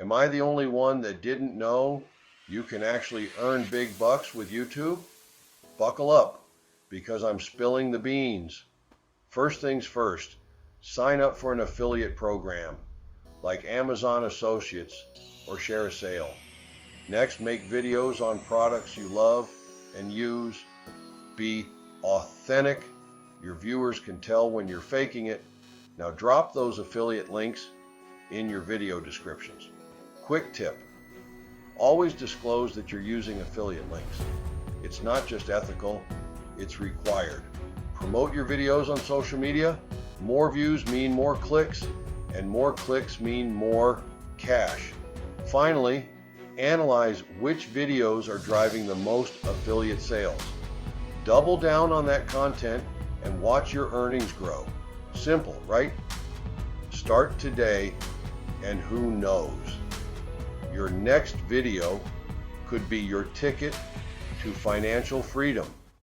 Am I the only one that didn't know you can actually earn big bucks with YouTube? Buckle up, because I'm spilling the beans. First things first, sign up for an affiliate program like Amazon Associates or Share a Sale. Next, make videos on products you love and use. Be authentic. Your viewers can tell when you're faking it. Now drop those affiliate links in your video descriptions. Quick tip, always disclose that you're using affiliate links. It's not just ethical, it's required. Promote your videos on social media. More views mean more clicks, and more clicks mean more cash. Finally, analyze which videos are driving the most affiliate sales. Double down on that content and watch your earnings grow. Simple, right? Start today, and who knows? Your next video could be your ticket to financial freedom.